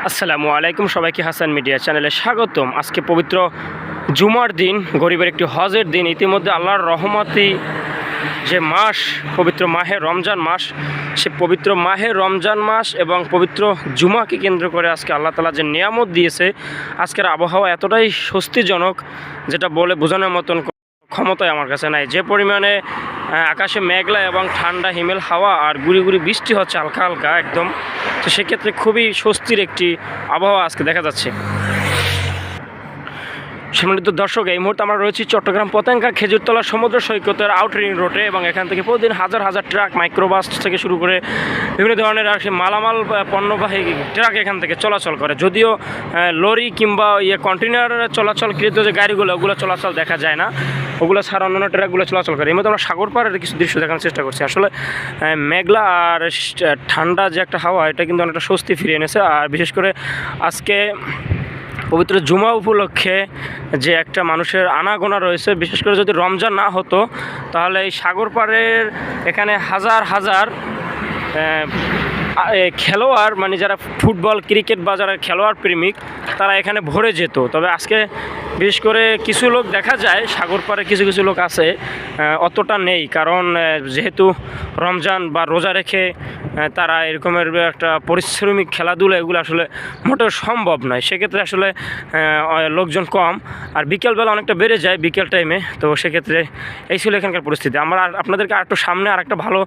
আসসালামু আলাইকুম, সবাইকে হাসান মিডিয়া চ্যানেলে স্বাগতম। আজকে পবিত্র জুমার দিন, গরিবের একটি হজের দিন। ইতিমধ্যে আল্লাহর রহমতি যে মাস, পবিত্র মাহে রমজান মাস, সে পবিত্র মাহে রমজান মাস এবং পবিত্র জুমাকে কেন্দ্র করে আজকে আল্লাহ তাআলা যে নিয়ামত দিয়েছে, আজকের আবহাওয়া এতটাই স্বস্তিজনক যেটা বলে বোঝানোর মতন ক্ষমতায় আমার কাছে নাই। যে পরিমাণে আকাশে মেঘলা এবং ঠান্ডা হিমেল হাওয়া আর গুড়ি গুড়ি বৃষ্টি হচ্ছে হালকা হালকা একদম, তো সেক্ষেত্রে খুবই স্বস্তির একটি আবহাওয়া আজকে দেখা যাচ্ছে। সম্মানিত দর্শক, এই মুহূর্তে আমরা রয়েছি চট্টগ্রাম পতেঙ্গা খেজুরতলা সমুদ্র সৈকতের আউটরিং রোডে এবং এখান থেকে প্রতিদিন হাজার হাজার ট্রাক, মাইক্রোবাস থেকে শুরু করে বিভিন্ন ধরনের মালামাল পণ্যবাহী ট্রাক এখান থেকে চলাচল করে। যদিও লরি কিংবা কন্টেনার চলাচলকৃত যে গাড়িগুলো, ওগুলো চলাচল দেখা যায় না, ওগুলো ছাড়া অন্যান্য ট্রাকগুলো চলাচল করে। এই মধ্যে আমরা সাগর পাড়ের কিছু দৃশ্য দেখানোর চেষ্টা করছি। আসলে মেঘলা আর ঠান্ডা যে একটা হাওয়া, এটা কিন্তু অনেকটা স্বস্তি ফিরিয়ে এনেছে। আর বিশেষ করে আজকে পবিত্র জুমা উপলক্ষে যে একটা মানুষের আনাগোনা রয়েছে, বিশেষ করে যদি রমজান না হতো তাহলে এই সাগর পাড়ের এখানে হাজার হাজার খেলোয়াড়, মানে যারা ফুটবল ক্রিকেট বা যারা খেলোয়াড় প্রেমিক, তারা এখানে ভরে যেত। তবে আজকে বিশেষ করে কিছু লোক দেখা যায়, সাগর পাড়ে কিছু কিছু লোক আছে, অতটা নেই। কারণ যেহেতু রমজান বা রোজা রেখে তারা এরকমের একটা পরিশ্রমিক খেলাধুলা এগুলো আসলে মোটেও সম্ভব নয়। সেক্ষেত্রে আসলে লোকজন কম, আর বিকেলবেলা অনেকটা বেড়ে যায় বিকেল টাইমে। তো সেক্ষেত্রে এই ছিল এখানকার পরিস্থিতি। আমরা আপনাদেরকে আর একটু সামনে আর একটা ভালো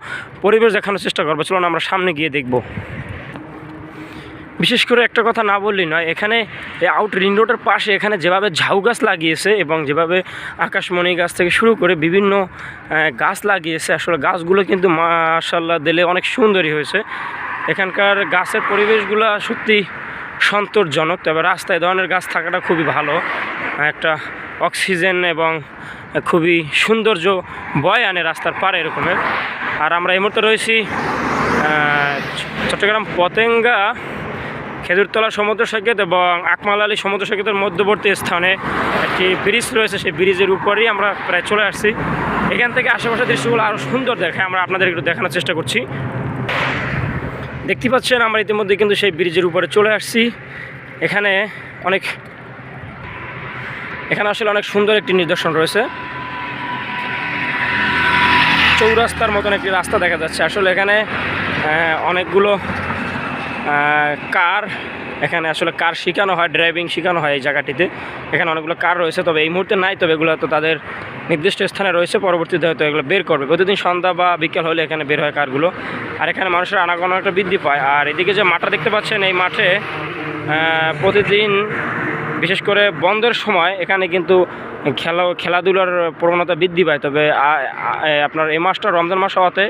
পরিবেশ দেখানোর চেষ্টা করবো। চলুন আমরা সামনে গিয়ে দেখব। বিশেষ করে একটা কথা না বললেই নয়, এখানে এই আউট রিং রোডের পাশে এখানে যেভাবে ঝাউ গাছ লাগিয়েছে এবং যেভাবে আকাশমণি গাছ থেকে শুরু করে বিভিন্ন গাছ লাগিয়েছে, আসলে গাছগুলো কিন্তু মাশাআল্লাহ দিলে অনেক সুন্দরই হয়েছে। এখানকার গাছের পরিবেশগুলো সত্যি সন্তোষজনক। তবে রাস্তায় এই ধরনের গাছ থাকাটা খুবই ভালো, একটা অক্সিজেন এবং খুবই সৌন্দর্য বয় আনে রাস্তার পাড়ে এরকমের। আর আমরা এই মুহূর্তে রয়েছি চট্টগ্রাম পতেঙ্গা খেজুরতলা সমুদ্র সৈকত এবং আকমাল আলী সমুদ্র সৈকতের মধ্যবর্তী স্থানে একটি ব্রিজ রয়েছে। সেই ব্রিজের উপরেই আমরা প্রায় চলে আসছি। এখান থেকে আশেপাশের দৃশ্যগুলো আরও সুন্দর দেখায়, আমরা আপনাদের একটু দেখানোর চেষ্টা করছি। দেখতে পাচ্ছেন আমরা ইতিমধ্যে কিন্তু সেই ব্রিজের উপরে চলে আসছি। এখানে আসলে অনেক সুন্দর একটি নিদর্শন রয়েছে। চৌরাস্তার মতন একটি রাস্তা দেখা যাচ্ছে। আসলে এখানে অনেকগুলো কার, এখানে আসলে কার শেখানো হয়, ড্রাইভিং শেখানো হয় এই জায়গাটিতে। এখানে অনেকগুলো কার রয়েছে, তবে এই মুহূর্তে নাই। তবে এগুলো তো তাদের নির্দিষ্ট স্থানে রয়েছে, পরবর্তীতে হয়তো এগুলো বের করবে। প্রতিদিন সন্ধ্যা বা বিকেল হলে এখানে বের হয় কারগুলো। আর এখানে মানুষের আনাগোনা একটা বৃদ্ধি পায়। আর এদিকে যে মাঠটা দেখতে পাচ্ছেন, এই মাঠে প্রতিদিন বিশেষ করে বন্ধের সময় এখানে কিন্তু খেলাধুলার প্রবণতা বৃদ্ধি পায়। তবে আপনার এই মাসটা রমজান মাস হওয়াতে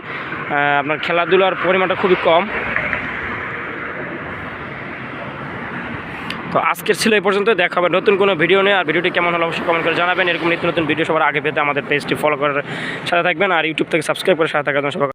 আপনার খেলাধুলার পরিমাণটা খুবই কম। তো আজকের ছিল এই পর্যন্ত। দেখা হবে নতুন কোনো ভিডিও নিয়ে। আর ভিডিওটি কেমন হলো অবশ্যই কমেন্ট করে জানাবেন। এরকম নিত্য নতুন ভিডিও সবার আগে পেতে আমাদের পেজটি ফলো করার সাথে থাকবেন, আর ইউটিউব থেকে সাবস্ক্রাইব করে সাথে থাকবেন সবাই।